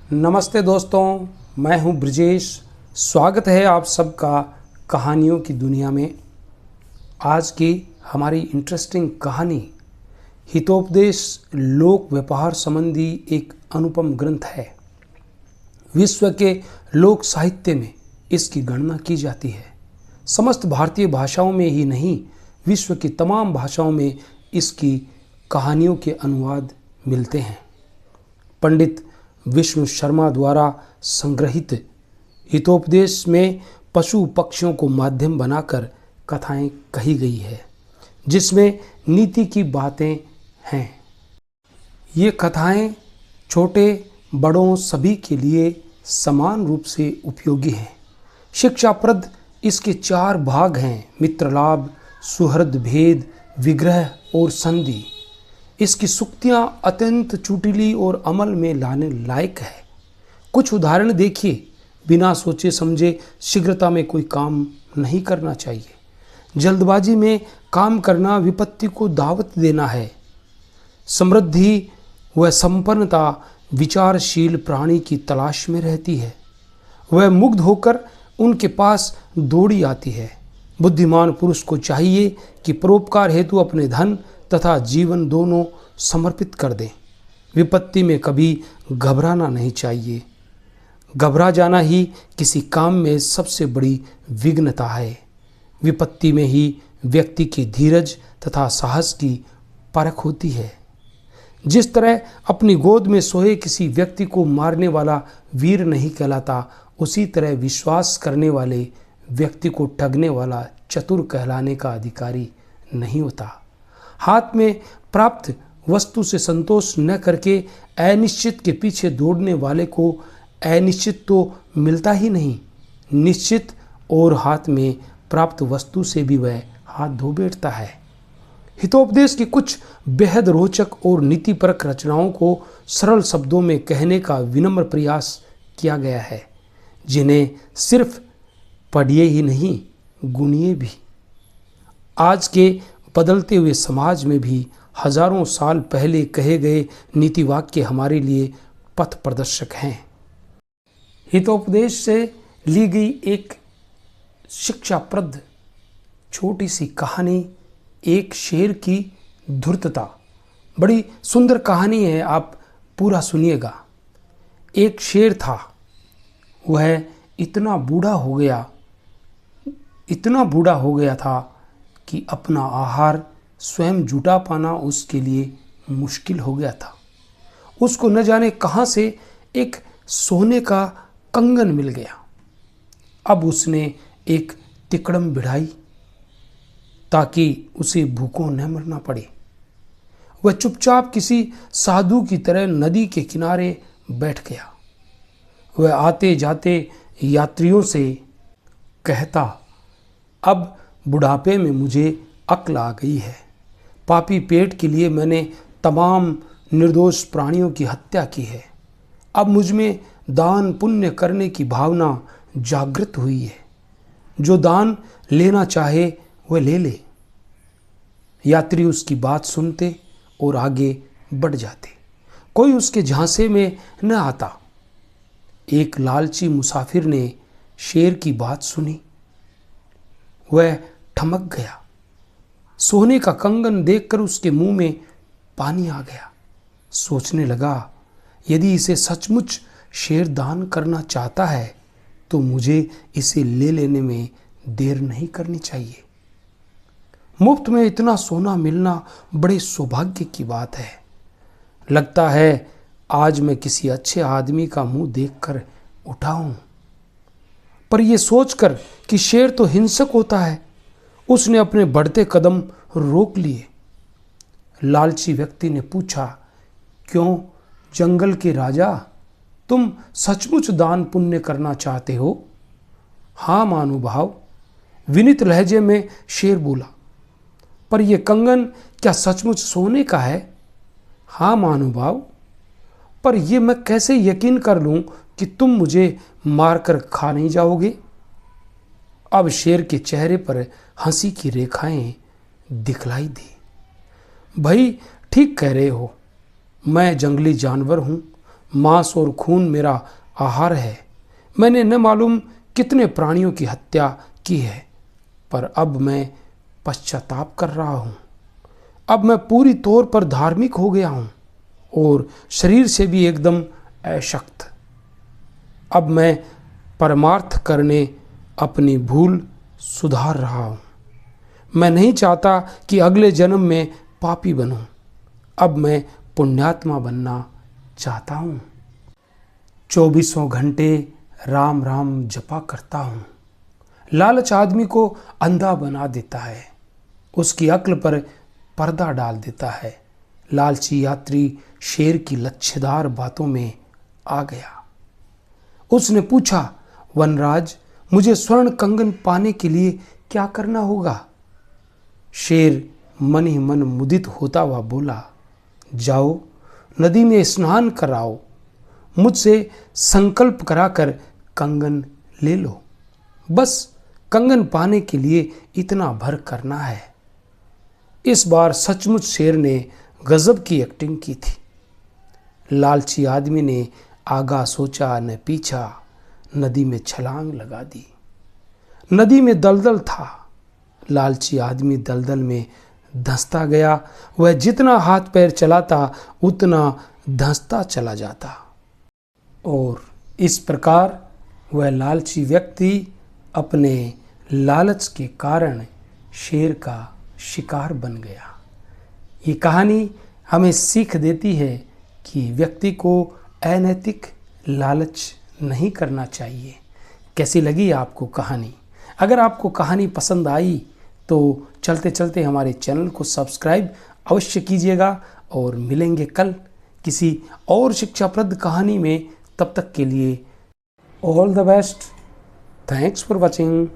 नमस्ते दोस्तों, मैं हूं ब्रजेश। स्वागत है आप सबका कहानियों की दुनिया में। आज की हमारी इंटरेस्टिंग कहानी हितोपदेश लोक व्यापार संबंधी एक अनुपम ग्रंथ है। विश्व के लोक साहित्य में इसकी गणना की जाती है। समस्त भारतीय भाषाओं में ही नहीं, विश्व की तमाम भाषाओं में इसकी कहानियों के अनुवाद मिलते हैं। पंडित विष्णु शर्मा द्वारा संग्रहित हितोपदेश में पशु पक्षियों को माध्यम बनाकर कथाएं कही गई है, जिसमें नीति की बातें हैं। ये कथाएं छोटे बड़ों सभी के लिए समान रूप से उपयोगी हैं। शिक्षाप्रद इसके 4 भाग हैं: मित्रलाभ, सुहृद भेद, विग्रह और संधि। इसकी सूक्तियाँ अत्यंत चुटीली और अमल में लाने लायक है। कुछ उदाहरण देखिए। बिना सोचे समझे शीघ्रता में कोई काम नहीं करना चाहिए। जल्दबाजी में काम करना विपत्ति को दावत देना है। समृद्धि व संपन्नता विचारशील प्राणी की तलाश में रहती है। वह मुग्ध होकर उनके पास दौड़ी आती है। बुद्धिमान पुरुष को चाहिए कि परोपकार हेतु अपने धन तथा जीवन दोनों समर्पित कर दें। विपत्ति में कभी घबराना नहीं चाहिए। घबरा जाना ही किसी काम में सबसे बड़ी विघ्नता है। विपत्ति में ही व्यक्ति की धीरज तथा साहस की परख होती है। जिस तरह अपनी गोद में सोए किसी व्यक्ति को मारने वाला वीर नहीं कहलाता, उसी तरह विश्वास करने वाले व्यक्ति को ठगने वाला चतुर कहलाने का अधिकारी नहीं होता। हाथ में प्राप्त वस्तु से संतोष न करके अनिश्चित के पीछे दौड़ने वाले को अनिश्चित तो मिलता ही नहीं, निश्चित और हाथ में प्राप्त वस्तु से भी वह हाथ धो बैठता है। हितोपदेश की कुछ बेहद रोचक और नीतिपरक रचनाओं को सरल शब्दों में कहने का विनम्र प्रयास किया गया है, जिन्हें सिर्फ पढ़िए ही नहीं, गुनिए भी। आज के बदलते हुए समाज में भी हजारों साल पहले कहे गए नीति वाक्य हमारे लिए पथ प्रदर्शक हैं। हितोपदेश से ली गई एक शिक्षाप्रद छोटी सी कहानी, एक शेर की धूर्तता। बड़ी सुंदर कहानी है, आप पूरा सुनिएगा। एक शेर था, वह इतना बूढ़ा हो गया था कि अपना आहार स्वयं जुटा पाना उसके लिए मुश्किल हो गया था। उसको न जाने कहाँ से एक सोने का कंगन मिल गया। अब उसने एक तिकड़म बिढ़ाई ताकि उसे भूखों न मरना पड़े। वह चुपचाप किसी साधु की तरह नदी के किनारे बैठ गया। वह आते जाते यात्रियों से कहता, अब बुढ़ापे में मुझे अक्ल आ गई है। पापी पेट के लिए मैंने तमाम निर्दोष प्राणियों की हत्या की है। अब मुझ में दान पुण्य करने की भावना जागृत हुई है। जो दान लेना चाहे वह ले ले। यात्री उसकी बात सुनते और आगे बढ़ जाते। कोई उसके झांसे में न आता। एक लालची मुसाफिर ने शेर की बात सुनी। वह ठमक गया। सोने का कंगन देखकर उसके मुंह में पानी आ गया। सोचने लगा, यदि इसे सचमुच शेर दान करना चाहता है तो मुझे इसे ले लेने में देर नहीं करनी चाहिए। मुफ्त में इतना सोना मिलना बड़े सौभाग्य की बात है। लगता है आज मैं किसी अच्छे आदमी का मुंह देखकर उठा हूं। पर यह सोचकर कि शेर तो हिंसक होता है, उसने अपने बढ़ते कदम रोक लिए। लालची व्यक्ति ने पूछा, क्यों जंगल के राजा, तुम सचमुच दान पुण्य करना चाहते हो? हाँ महानुभाव, विनीत लहजे में शेर बोला। पर यह कंगन क्या सचमुच सोने का है? हाँ महानुभाव, पर यह मैं कैसे यकीन कर लूं कि तुम मुझे मारकर खा नहीं जाओगे? अब शेर के चेहरे पर हंसी की रेखाएं दिखलाई दी। भाई ठीक कह रहे हो, मैं जंगली जानवर हूं, मांस और खून मेरा आहार है। मैंने न मालूम कितने प्राणियों की हत्या की है, पर अब मैं पश्चाताप कर रहा हूँ। अब मैं पूरी तौर पर धार्मिक हो गया हूँ और शरीर से भी एकदम अशक्त। अब मैं परमार्थ करने अपनी भूल सुधार रहा हूँ। मैं नहीं चाहता कि अगले जन्म में पापी बनूं। अब मैं पुण्यात्मा बनना चाहता हूँ। 24 घंटे राम राम जपा करता हूँ। लालच आदमी को अंधा बना देता है, उसकी अक्ल पर पर्दा डाल देता है। लालची यात्री शेर की लच्छेदार बातों में आ गया। उसने पूछा, वनराज, मुझे स्वर्ण कंगन पाने के लिए क्या करना होगा? शेर मन ही मन मुदित होता हुआ बोला, जाओ नदी में स्नान कराओ, मुझसे संकल्प कराकर कंगन ले लो। बस कंगन पाने के लिए इतना भर करना है। इस बार सचमुच शेर ने गजब की एक्टिंग की थी। लालची आदमी ने आगा सोचा न पीछा, नदी में छलांग लगा दी। नदी में दलदल था। लालची आदमी दलदल में धंसता गया। वह जितना हाथ पैर चलाता उतना धंसता चला जाता और इस प्रकार वह लालची व्यक्ति अपने लालच के कारण शेर का शिकार बन गया। ये कहानी हमें सीख देती है कि व्यक्ति को अनैतिक लालच नहीं करना चाहिए। कैसी लगी आपको कहानी? अगर आपको कहानी पसंद आई तो चलते चलते हमारे चैनल को सब्सक्राइब अवश्य कीजिएगा और मिलेंगे कल किसी और शिक्षाप्रद कहानी में। तब तक के लिए all the best. Thanks for watching.